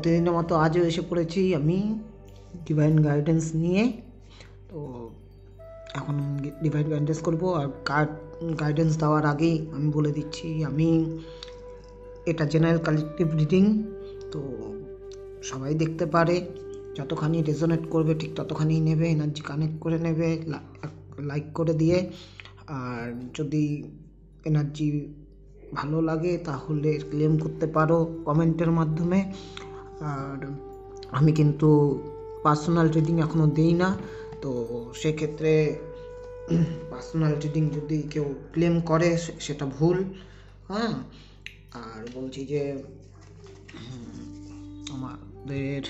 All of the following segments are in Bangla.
প্রতিদিনের মতো আজও এসে পড়েছি আমি ডিভাইন গাইডেন্স নিয়ে। তো এখন ডিভাইন গাইডেন্স করবো। আর গাইডেন্স দেওয়ার আগেই আমি বলে দিচ্ছি, আমি এটা জেনারেল কালেকটিভ রিডিং, তো সবাই দেখতে পারে। যতখানি রেজোনেট করবে ঠিক ততখানি নেবে, এনার্জি কানেক্ট করে নেবে লাইক করে দিয়ে। আর যদি এনার্জি ভালো লাগে তাহলে ক্লেম করতে পারো কমেন্টের মাধ্যমে। আর আমি কিন্তু পার্সোনাল রিডিং এখনও দিই না, তো সেক্ষেত্রে পার্সোনাল রিডিং যদি কেউ ক্লেম করে সেটা ভুল। হ্যাঁ, আর বলছি যে আমাদের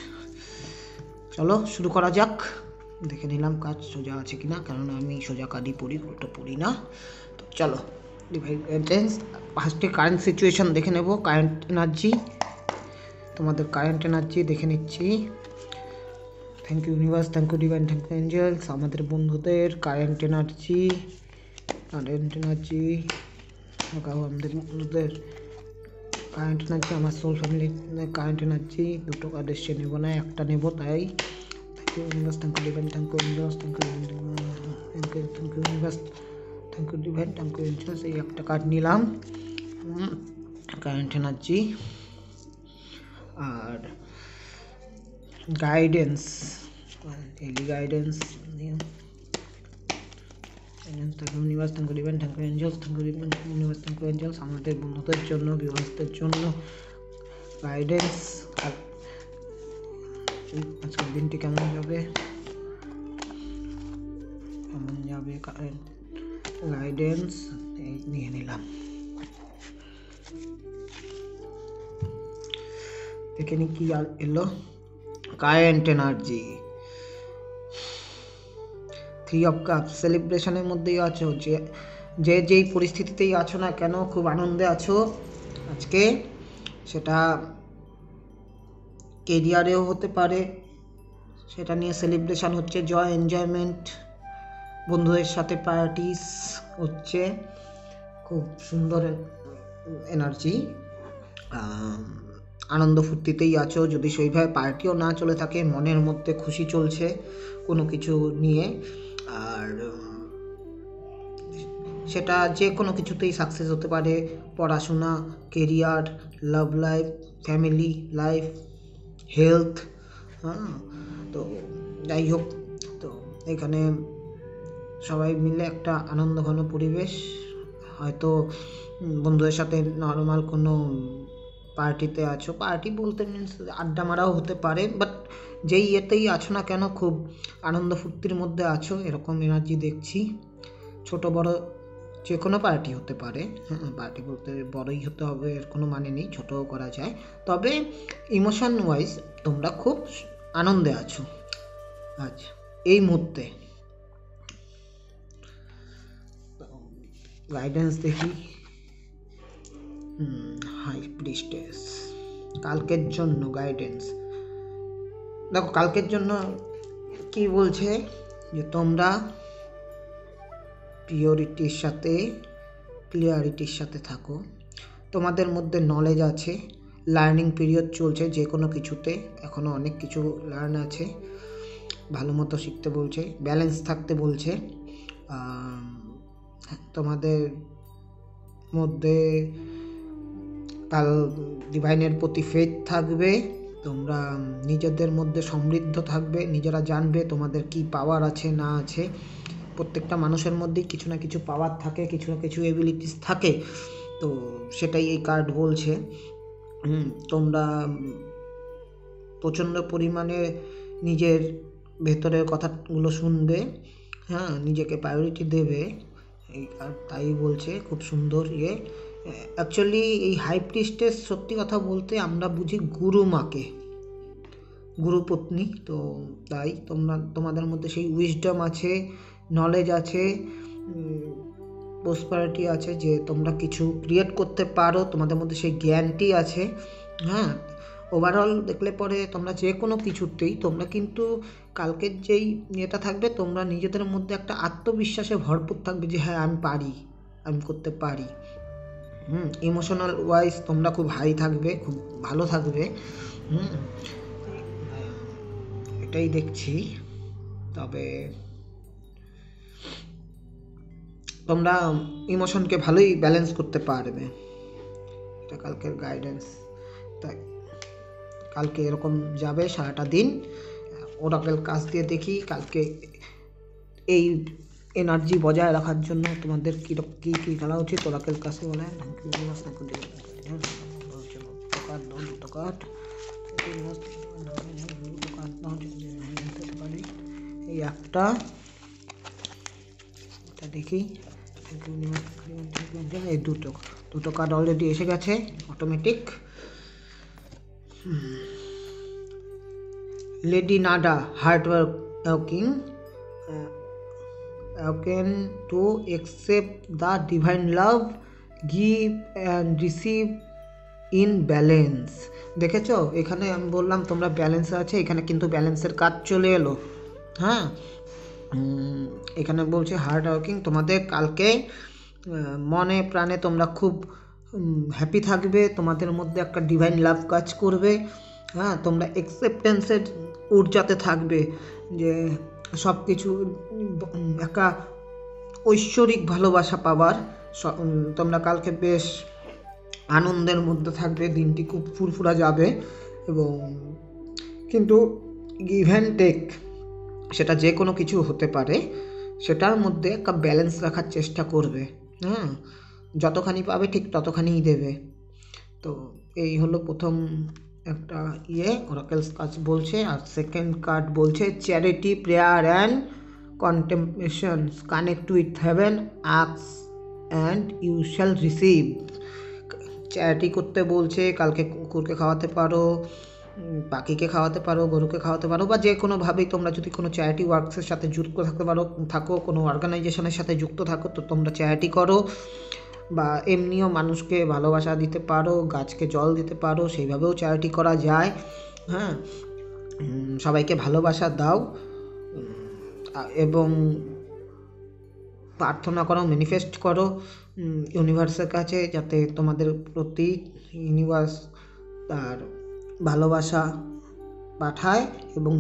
চলো শুরু করা যাক। দেখে নিলাম কাজ সোজা আছে কিনা, কারণ আমি সোজা কাজই পড়ি, উল্টো পড়ি না। তো চলো ডিভাইন গাইডেন্স। ফার্স্টে কারেন্ট সিচুয়েশন দেখে নেব, কারেন্ট এনার্জি, তোমাদের কারেন্ট এনার্জি দেখে নিচ্ছি। Thank you universe, thank you divine, thank you angels. আমাদের বন্ধুদের কারেন্ট এনার্জি, আমাদের বন্ধুদের কারেন্ট এনার্জি, আমার সোল ফ্যামিলি কারেন্ট এনার্জি। দুটো কার্ড এসে নেব না, একটা নেব, তাই thank you universe, thank you divine, thank you angels, thank you universe, thank you divine, thank you angels. এই একটা কার্ড নিলাম কারেন্ট এনার্জি। আর guidance, daily guidance, thank you universe, thank you divine, thank you angels, thank you universe, thank you angels. আমাদের বন্ধুদের জন্য, ভিউয়ার্সদের জন্য গাইডেন্স। আর আজকের দিনটি কেমন যাবে গাইডেন্স নিয়ে নিলাম। এখানে কি এলো, কারেন্ট এনার্জি, 3 অফ কাপস। সেলিব্রেশনের মধ্যেই আছো, যে যেই পরিস্থিতিতেই আছো না কেন, খুব আনন্দে আছো আজকে। সেটা কেরিয়ারেও হতে পারে, সেটা নিয়ে সেলিব্রেশন হচ্ছে, জয় এনজয়মেন্ট, বন্ধুদের সাথে পার্টিস হচ্ছে, খুব সুন্দর এনার্জি। আনন্দ ফুর্তিতেই আছো, যদি সেইভাবে পার্টিও না চলে থাকে, মনের মধ্যে খুশি চলছে কোনো কিছু নিয়ে। আর সেটা যে কোনো কিছুতেই সাকসেস হতে পারে, পড়াশোনা, career, love life, family life, health. হ্যাঁ, তো যাই হোক, তো এখানে সবাই মিলে একটা আনন্দঘন পরিবেশ। হয়তো বন্ধুদের সাথে নর্মাল কোনো পার্টিতে আছো, পার্টি বলতে মিনস আড্ডা মারাও হতে পারে, বাট যেই ইয়েতেই আছো না কেন খুব আনন্দ ফুর্তির মধ্যে আছো, এরকম এনার্জি দেখছি। ছোট বড় যে কোনো পার্টি হতে পারে। হ্যাঁ, পার্টি বলতে বড়ই হতে হবে এর কোনো মানে নেই, ছোটও করা যায়। তবে ইমোশন ওয়াইজ তোমরা খুব আনন্দে আছো আজ এই মুহূর্তে। গাইডেন্স দেখি, হাই প্রিস্টেস, কালকের জন্য গাইডেন্স। দেখো কালকের জন্য কি বলছে, যে তোমরা পিওরিটির সাথে, ক্লিয়ারিটির সাথে থাকো, তোমাদের মধ্যে নলেজ আছে, লার্নিং পিরিয়ড চলছে যে কোনো কিছুতে, এখনও অনেক কিছু লার্ন আছে, ভালো মতো শিখতে বলছে, ব্যালেন্স থাকতে বলছে। তোমাদের মধ্যে কাল ডিভাইনের প্রতি ফেথ থাকবে, তোমরা নিজেদের মধ্যে সমৃদ্ধ থাকবে, নিজেরা জানবে তোমাদের কি পাওয়ার আছে না আছে। প্রত্যেকটা মানুষের মধ্যেই কিছু না কিছু পাওয়ার থাকে, কিছু না কিছু এবিলিটিস থাকে, তো সেটাই এই কার্ড বলছে। তোমরা প্রচণ্ড পরিমাণে নিজের ভেতরের কথাগুলো শুনবে, হ্যাঁ, নিজেকে প্রায়োরিটি দেবে, এই কার্ড তাই বলছে। খুব সুন্দর ইয়ে। অ্যাকচুয়ালি এই হাই প্রিস্টেস, সত্যি কথা বলতে আমরা বুঝি গুরু মাকে, গুরুপত্নী, তো তাই তোমাদের মধ্যে সেই উইজডম আছে, নলেজ আছে, প্রসপারিটি আছে, যে তোমরা কিছু ক্রিয়েট করতে পারো, তোমাদের মধ্যে সেই জ্ঞানটি আছে। হ্যাঁ, ওভারঅল দেখলে পরে তোমরা যে কোনো কিছুতেই তোমরা কিন্তু কালকের যেই ইয়েটা থাকবে, তোমরা নিজেদের মধ্যে একটা আত্মবিশ্বাসে ভরপুর থাকবে, যে হ্যাঁ আমি পারি, আমি করতে পারি। ইমোশনাল ওয়াইজ তোমরা খুব হাই থাকবে, খুব ভালো থাকবে। হুম, এটাই দেখছি। তবে তোমরা ইমোশনকে ভালোই ব্যালেন্স করতে পারবে, এটা কালকের গাইডেন্স। তাই কালকে এরকম যাবে সারাটা দিন। ওরাকেল কাজ দিয়ে দেখি কালকে এই এনার্জি বজায় রাখার জন্য তোমাদের কী কী খেলা উচিত। ওরাকেল কাছে বলে এই একটা দেখি, এই দুটো কার্ড অলরেডি এসে গেছে automatic. Lady নাডা, hard working, can to accept the divine love, give and receive in balance। দেখেছো এখানে আমি বললাম তোমরা ব্যালেন্সে আছে, এখানে কিন্তু ব্যালেন্সের কাজ চলে এলো। হ্যাঁ, এখানে বলছে হার্ড ওয়ার্কিং, তোমাদের কালকে মনে প্রাণে তোমরা খুব হ্যাপি থাকবে, তোমাদের মধ্যে একটা ডিভাইন লাভ কাজ করবে। হ্যাঁ, তোমরা অ্যাকসেপ্টেন্সের ঊর্জাতে থাকবে, যে সব কিছু একটা ঐশ্বরিক ভালোবাসা পাবার। তোমরা কালকে বেশ আনন্দের মধ্যে থাকবে, দিনটি খুব ফুরফুরা যাবে। এবং কিন্তু গিভ অ্যান্ড টেক, সেটা যে কোনো কিছু হতে পারে, সেটার মধ্যে একটা ব্যালেন্স রাখার চেষ্টা করবে। হ্যাঁ, যতখানি পাবে ঠিক ততখানিই দেবে। তো এই হলো প্রথম একটা ওরাকেলস কাজ বলছে। আর সেকেন্ড কার্ড বলছে charity, prayer and contemplation, connect with heaven, ask and you shall receive. Charity করতে বলছে, কালকে কুকুরকে খাওয়াতে পারো, পাখিকে খাওয়াতে পারো, গরুকে খাওয়াতে পারো, বা যে কোনোভাবেই তোমরা যদি কোনো চ্যারিটি ওয়ার্কসের সাথে যুক্ত থাকো, কোনো অর্গানাইজেশনের সাথে যুক্ত থাকো, তো তোমরা চ্যারিটি করো। বা এমনিও মানুষকে ভালোবাসা দিতে পারো, গাছকে জল দিতে পারো, সেইভাবেও চ্যারিটি করা যায়। হ্যাঁ, সবাইকে ভালোবাসা দাও এবং প্রার্থনা করো, ম্যানিফেস্ট করো ইউনিভার্সের কাছে, যাতে তোমাদের প্রতি ইউনিভার্স তার ভালোবাসা পাঠায় এবং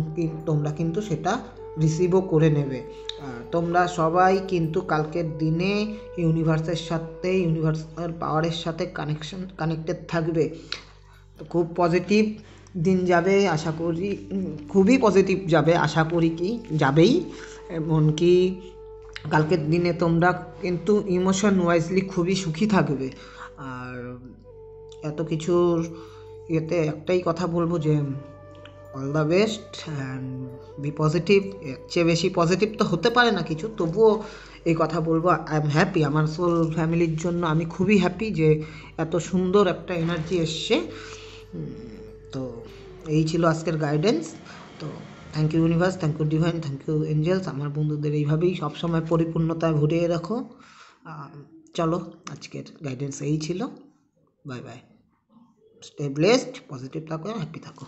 তোমরা কিন্তু সেটা রিসিভও করে নেবে। তোমরা সবাই কিন্তু কালকের দিনে ইউনিভার্সের সাথে, ইউনিভার্সাল পাওয়ারের সাথে কানেক্টেড থাকবে। তো খুব পজিটিভ দিন যাবে আশা করি, খুবই পজিটিভ যাবে আশা করি, কি যাবেই। এমনকি কালকের দিনে তোমরা কিন্তু ইমোশন ওয়াইজলি খুবই সুখী থাকবে। আর এত কিছুর এতে একটাই কথা বলবো যে all the best and be positive. এর চেয়ে বেশি পজিটিভ তো হতে পারে না কিছু, তবুও এই কথা বলবো, আই এম হ্যাপি। আমার সোল ফ্যামিলির জন্য আমি খুবই হ্যাপি যে এত সুন্দর একটা এনার্জি এসছে। তো এই ছিল আজকের গাইডেন্স। তো thank you universe, thank you divine, thank you angels. আমার বন্ধুদের এইভাবেই সবসময় পরিপূর্ণতায় ভরিয়ে রাখো। চলো, আজকের গাইডেন্স এই ছিল। Bye bye, stay blessed, positive থাকো, হ্যাপি থাকো।